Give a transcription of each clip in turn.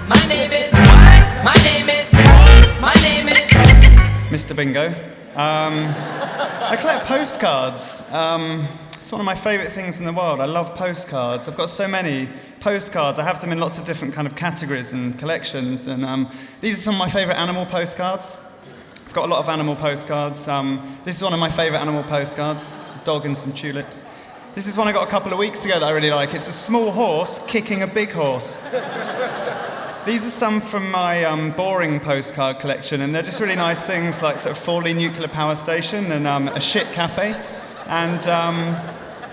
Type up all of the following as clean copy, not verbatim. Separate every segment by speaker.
Speaker 1: My name is. My name is. My name is.
Speaker 2: Mr. Bingo. I collect postcards. It's one of my favourite things in the world. I love postcards. I've got so many postcards. I have them in lots of different kind of categories and collections. And these are some of my favourite animal postcards. I've got a lot of animal postcards. This is one of my favourite animal postcards. It's a dog and some tulips. This is one I got a couple of weeks ago that I really like. It's a small horse kicking a big horse. These are some from my boring postcard collection, and they're just really nice things like sort of Fawley Nuclear Power Station and a shit cafe, and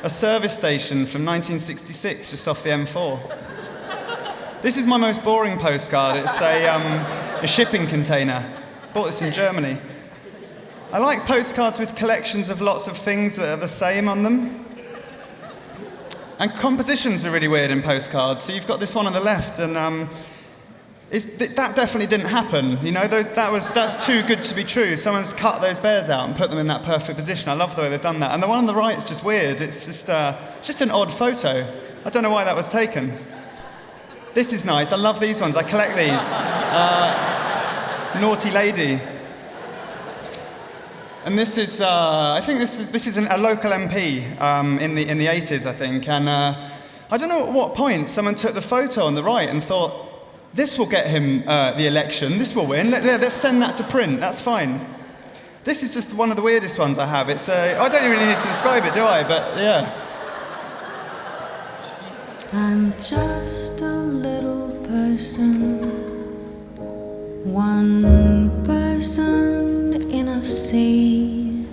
Speaker 2: a service station from 1966 just off the M4. This is my most boring postcard. It's a shipping container. Bought this in Germany. I like postcards with collections of lots of things that are the same on them. And compositions are really weird in postcards. So you've got this one on the left, and that definitely didn't happen. You know, that's too good to be true. Someone's cut those bears out and put them in that perfect position. I love the way they've done that. And the one on the right is just weird. It's just an odd photo. I don't know why that was taken. This is nice. I love these ones. I collect these. Naughty lady. And this is, I think this is a local MP in the 80s, I think. And I don't know at what point someone took the photo on the right and thought, this will get him the election, this will win, let's send that to print, that's fine. This is just one of the weirdest ones I have. It's I don't really need to describe it, do I? But yeah.
Speaker 3: I'm just a little person, one person in a sea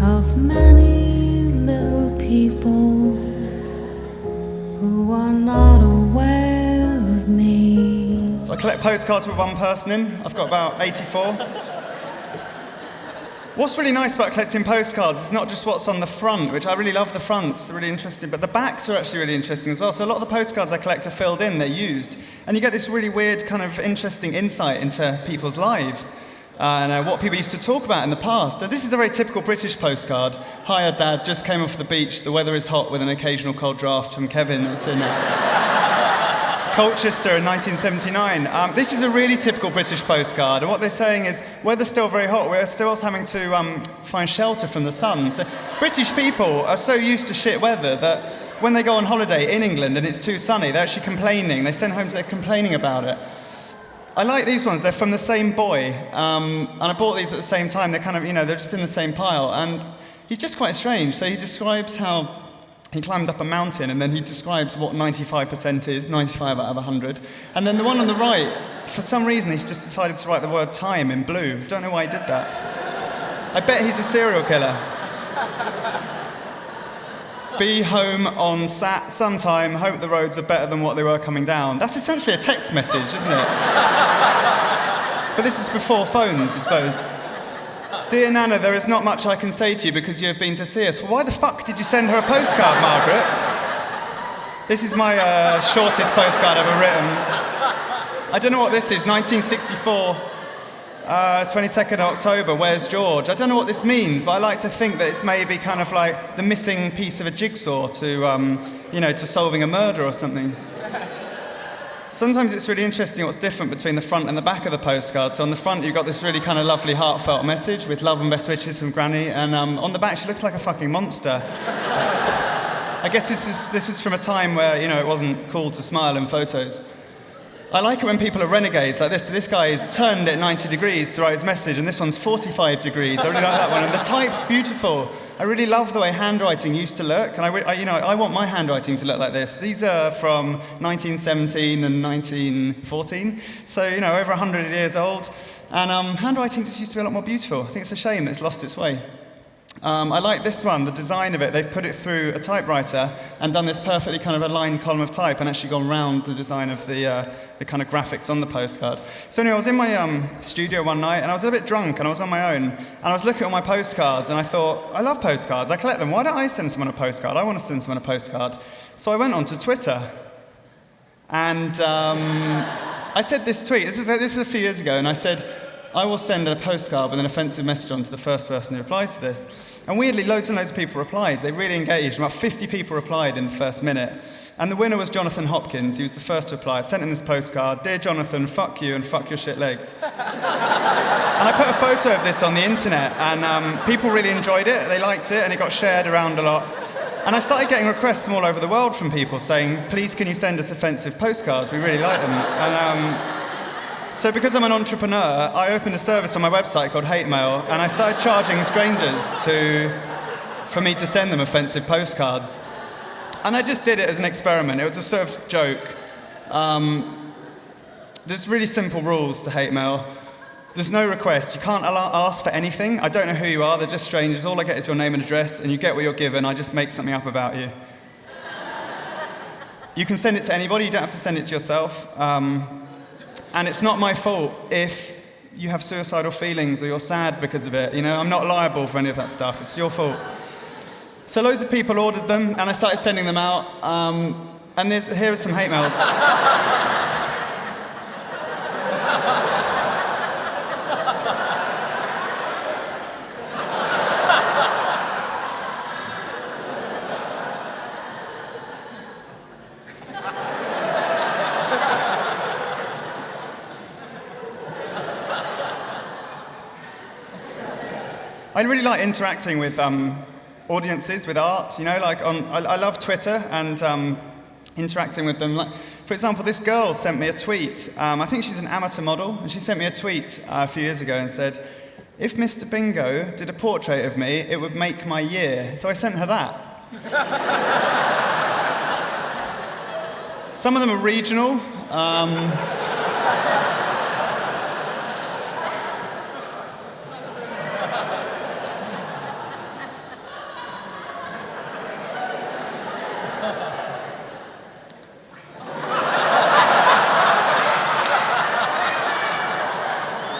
Speaker 3: of many little people who are not aware of me.
Speaker 2: So I collect postcards with one person in. I've got about 84. What's really nice about collecting postcards is not just what's on the front, which I really love the fronts, they're really interesting, but the backs are actually really interesting as well. So a lot of the postcards I collect are filled in, they're used, and you get this really weird kind of interesting insight into people's lives and what people used to talk about in the past. And this is a very typical British postcard. Hiya Dad, just came off the beach, the weather is hot with an occasional cold draft from Kevin. It was in Colchester in 1979. This is a really typical British postcard, and what they're saying is, weather's still very hot, we're still having to find shelter from the sun. So British people are so used to shit weather that when they go on holiday in England and it's too sunny, they're actually complaining. They send home, they're complaining about it. I like these ones, they're from the same boy, and I bought these at the same time. They're kind of, they're just in the same pile, and he's just quite strange. So he describes how he climbed up a mountain, and then he describes what 95% is, 95 out of 100. And then the one on the right, for some reason, he's just decided to write the word time in blue. Don't know why he did that. I bet he's a serial killer. Be home on Sat sometime, hope the roads are better than what they were coming down. That's essentially a text message, isn't it? But this is before phones, I suppose. Dear Nana, there is not much I can say to you because you have been to see us. Well, why the fuck did you send her a postcard, Margaret? This is my shortest postcard ever written. I don't know what this is, 1964, 22nd of October, where's George? I don't know what this means, but I like to think that it's maybe kind of like the missing piece of a jigsaw to, to solving a murder or something. Sometimes it's really interesting what's different between the front and the back of the postcard. So on the front, you've got this really kind of lovely, heartfelt message with love and best wishes from Granny, and on the back, she looks like a fucking monster. I guess this is from a time where, it wasn't cool to smile in photos. I like it when people are renegades like this. So this guy is turned at 90 degrees to write his message, and this one's 45 degrees. I really like that one, and the type's beautiful. I really love the way handwriting used to look, and I want my handwriting to look like this. These are from 1917 and 1914, so over 100 years old, and handwriting just used to be a lot more beautiful. I think it's a shame that it's lost its way. I like this one, the design of it. They've put it through a typewriter and done this perfectly kind of aligned column of type and actually gone round the design of the kind of graphics on the postcard. So anyway, I was in my studio one night and I was a bit drunk and I was on my own and I was looking at all my postcards and I thought, I love postcards, I collect them. Why don't I send someone a postcard? I want to send someone a postcard. So I went onto Twitter and I said this tweet. This was a few years ago, and I said, I will send a postcard with an offensive message on to the first person who replies to this. And weirdly, loads and loads of people replied. They really engaged. About 50 people replied in the first minute. And the winner was Jonathan Hopkins. He was the first to reply. I sent him this postcard. Dear Jonathan, fuck you and fuck your shit legs. And I put a photo of this on the internet, and people really enjoyed it. They liked it, and it got shared around a lot. And I started getting requests from all over the world from people saying, please, can you send us offensive postcards? We really like them. And so because I'm an entrepreneur, I opened a service on my website called Hate Mail, and I started charging strangers for me to send them offensive postcards. And I just did it as an experiment. It was a sort of joke. There's really simple rules to Hate Mail. There's no requests. You can't ask for anything. I don't know who you are. They're just strangers. All I get is your name and address, and you get what you're given. I just make something up about you. You can send it to anybody. You don't have to send it to yourself. And it's not my fault if you have suicidal feelings or you're sad because of it. You know, I'm not liable for any of that stuff. It's your fault. So loads of people ordered them, and I started sending them out. And here are some hate mails. I really like interacting with audiences, with art, you know, like I love Twitter and interacting with them. Like, for example, this girl sent me a tweet. I think she's an amateur model, and she sent me a tweet a few years ago and said, if Mr. Bingo did a portrait of me, it would make my year. So I sent her that. Some of them are regional.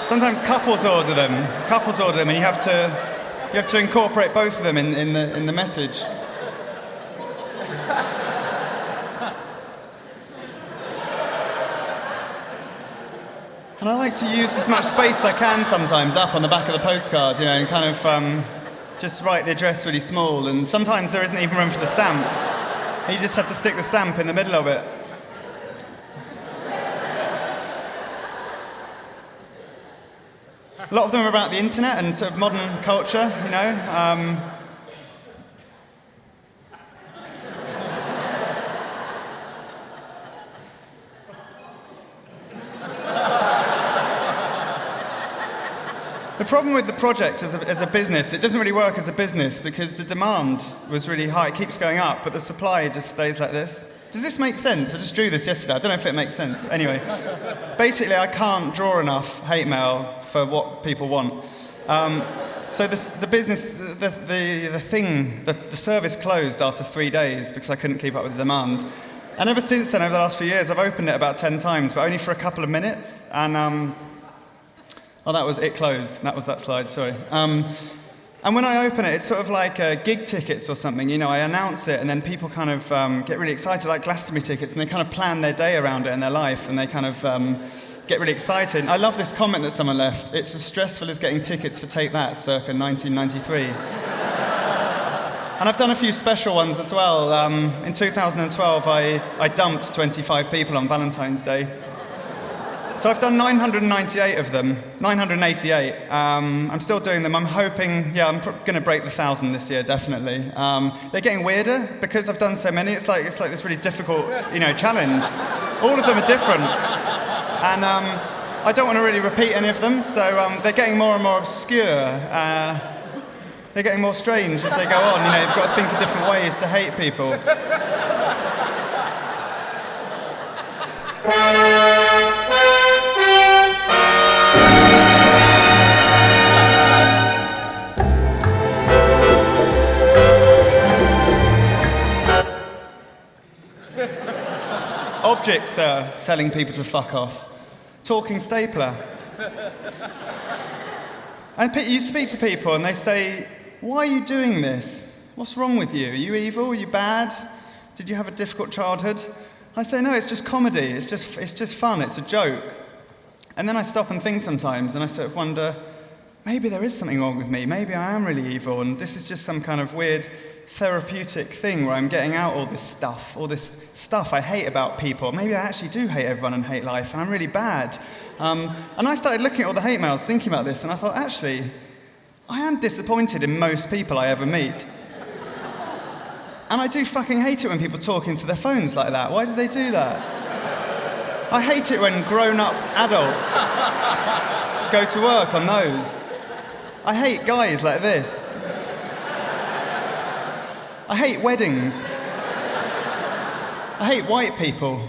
Speaker 2: Sometimes couples order them, and you have to incorporate both of them in the message. And I like to use as much space as I can sometimes up on the back of the postcard, you know, and kind of just write the address really small. And sometimes there isn't even room for the stamp. You just have to stick the stamp in the middle of it. A lot of them are about the internet and sort of modern culture, you know. The problem with the project as a business, it doesn't really work as a business because the demand was really high. It keeps going up, but the supply just stays like this. Does this make sense? I just drew this yesterday. I don't know if it makes sense. Anyway, basically, I can't draw enough hate mail for what people want. So the business, the service closed after 3 days because I couldn't keep up with the demand. And ever since then, over the last few years, I've opened it about 10 times, but only for a couple of minutes. And that was it closed. That was that slide. Sorry. And when I open it, it's sort of like gig tickets or something. You know, I announce it, and then people kind of get really excited, like Glastonbury tickets, and they kind of plan their day around it and their life, and they kind of get really excited. I love this comment that someone left. It's as stressful as getting tickets for Take That, circa 1993. And I've done a few special ones as well. In 2012, I dumped 25 people on Valentine's Day. So I've done 998 of them, 988. I'm still doing them. I'm hoping, I'm going to break the 1,000 this year, definitely. They're getting weirder because I've done so many. It's like this really difficult, challenge. All of them are different, and I don't want to really repeat any of them. So they're getting more and more obscure. They're getting more strange as they go on. You've got to think of different ways to hate people. Objects are telling people to fuck off. Talking stapler. And you speak to people and they say, why are you doing this? What's wrong with you? Are you evil? Are you bad? Did you have a difficult childhood? I say, no, it's just comedy. It's just fun. It's a joke. And then I stop and think sometimes, and I sort of wonder, maybe there is something wrong with me. Maybe I am really evil, and this is just some kind of weird therapeutic thing where I'm getting out all this stuff I hate about people. Maybe I actually do hate everyone and hate life, and I'm really bad. And I started looking at all the hate mails, thinking about this, and I thought, actually, I am disappointed in most people I ever meet. And I do fucking hate it when people talk into their phones like that. Why do they do that? I hate it when grown-up adults go to work on those. I hate guys like this. I hate weddings. I hate white people.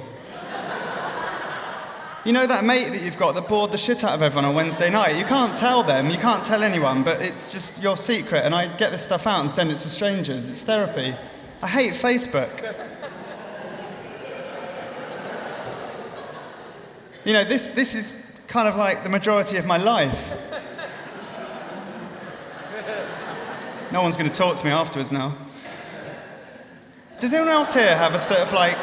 Speaker 2: You know that mate that you've got that bored the shit out of everyone on Wednesday night? You can't tell them, you can't tell anyone, but it's just your secret, and I get this stuff out and send it to strangers. It's therapy. I hate Facebook. You know, this is kind of like the majority of my life. No one's going to talk to me afterwards now. Does anyone else here have a sort of like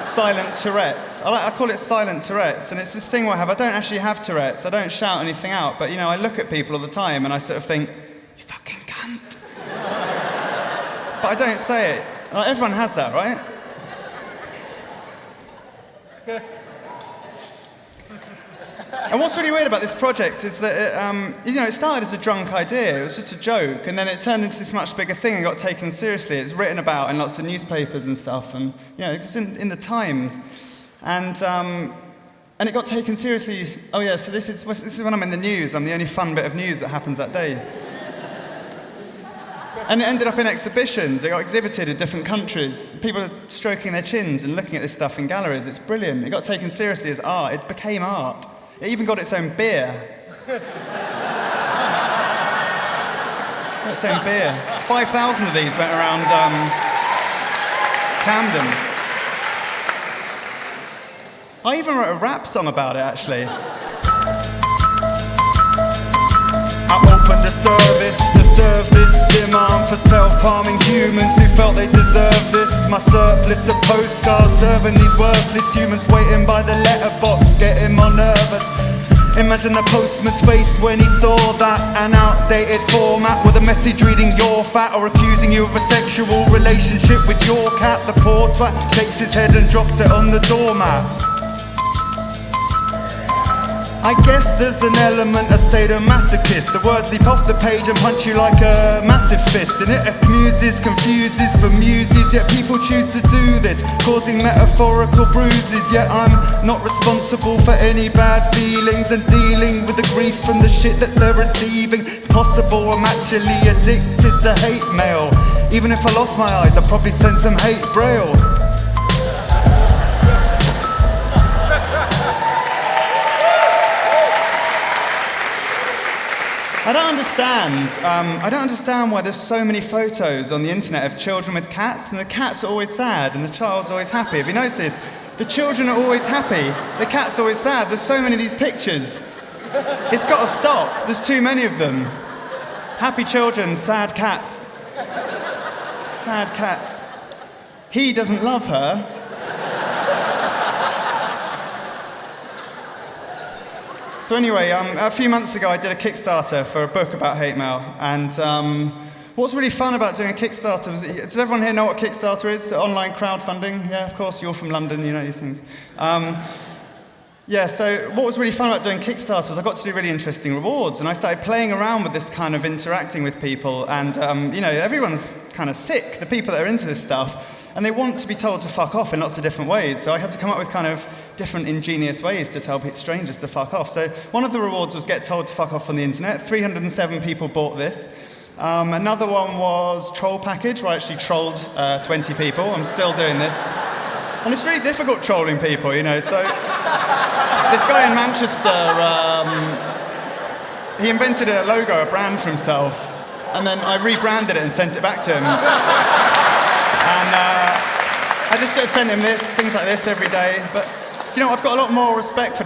Speaker 2: silent Tourette's? I call it silent Tourette's, and it's this thing where I don't actually have Tourette's. I don't shout anything out, but you know, I look at people all the time and I sort of think, you fucking cunt. But I don't say it. Like, everyone has that, right? And what's really weird about this project is that it started as a drunk idea. It was just a joke, and then it turned into this much bigger thing and got taken seriously. It's written about in lots of newspapers and stuff, and it's in the Times, and it got taken seriously. Oh yeah, so this is when I'm in the news. I'm the only fun bit of news that happens that day. And it ended up in exhibitions. It got exhibited in different countries. People are stroking their chins and looking at this stuff in galleries. It's brilliant. It got taken seriously as art. It became art. It even got its own beer. Its own beer. 5,000 of these went around Camden. I even wrote a rap song about it, actually. I opened a service to serve this demand for self-harming humans who felt they deserved this. My surplus of postcards serving these worthless humans waiting by the letterbox, getting more nervous. Imagine the postman's face when he saw that, an outdated format with a message reading you're fat, or accusing you of a sexual relationship with your cat. The poor twat shakes his head and drops it on the doormat. I guess there's an element of sadomasochist. The words leap off the page and punch you like a massive fist, and it amuses, confuses, bemuses, yet people choose to do this, causing metaphorical bruises. Yet I'm not responsible for any bad feelings and dealing with the grief from the shit that they're receiving. It's possible I'm actually addicted to hate mail. Even if I lost my eyes, I'd probably send some hate braille. I don't understand why there's so many photos on the internet of children with cats, and the cat's always sad and the child's always happy. Have you noticed this? The children are always happy, the cat's always sad. There's so many of these pictures. It's got to stop. There's too many of them. Happy children, sad cats. Sad cats. He doesn't love her. So anyway, a few months ago I did a Kickstarter for a book about hate mail, and what's really fun about doing a Kickstarter was, does everyone here know what Kickstarter is? Online crowdfunding? Yeah, of course, you're from London, you know these things. So what was really fun about doing Kickstarter was I got to do really interesting rewards, and I started playing around with this kind of interacting with people, and everyone's kind of sick, the people that are into this stuff, and they want to be told to fuck off in lots of different ways. So I had to come up with kind of different ingenious ways to tell strangers to fuck off. So one of the rewards was get told to fuck off on the internet. 307 people bought this. Another one was troll package, where I actually trolled 20 people. I'm still doing this. And it's really difficult trolling people, you know. So this guy in Manchester, he invented a logo, a brand for himself, and then I rebranded it and sent it back to him. And I just sort of sent him things like this every day. But do you know, I've got a lot more respect for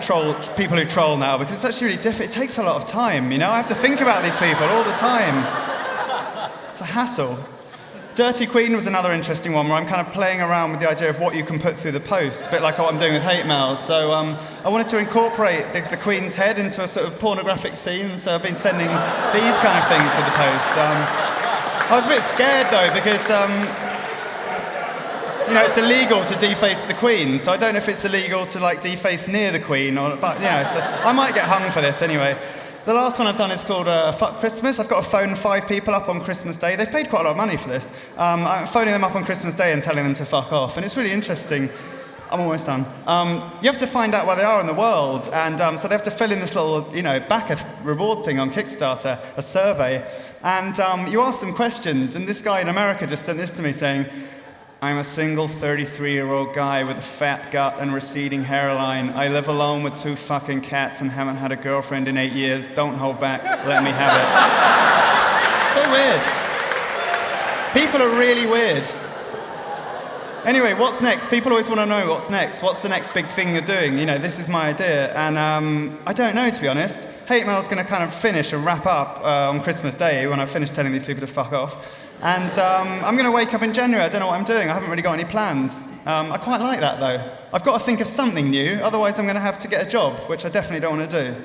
Speaker 2: people who troll now, because it's actually really difficult. It takes a lot of time, you know. I have to think about these people all the time. It's a hassle. Dirty Queen was another interesting one where I'm kind of playing around with the idea of what you can put through the post, a bit like what I'm doing with hate mail. So I wanted to incorporate the Queen's head into a sort of pornographic scene, so I've been sending these kind of things with the post. I was a bit scared though because it's illegal to deface the Queen, so I don't know if it's illegal to like deface near the Queen, but so I might get hung for this anyway. The last one I've done is called Fuck Christmas. I've got to phone 5 people up on Christmas Day. They've paid quite a lot of money for this. I'm phoning them up on Christmas Day and telling them to fuck off, and it's really interesting. I'm almost done. You have to find out where they are in the world, and so they have to fill in this little, backer reward thing on Kickstarter, a survey, and you ask them questions, and this guy in America just sent this to me saying, I'm a single 33-year-old guy with a fat gut and receding hairline. I live alone with 2 fucking cats and haven't had a girlfriend in 8 years. Don't hold back, let me have it. So weird. People are really weird. Anyway, what's next? People always want to know what's next. What's the next big thing you're doing? This is my idea. And I don't know, to be honest. Hate Mail's going to kind of finish and wrap up on Christmas Day when I finish telling these people to fuck off. And I'm going to wake up in January. I don't know what I'm doing. I haven't really got any plans. I quite like that, though. I've got to think of something new. Otherwise, I'm going to have to get a job, which I definitely don't want to do.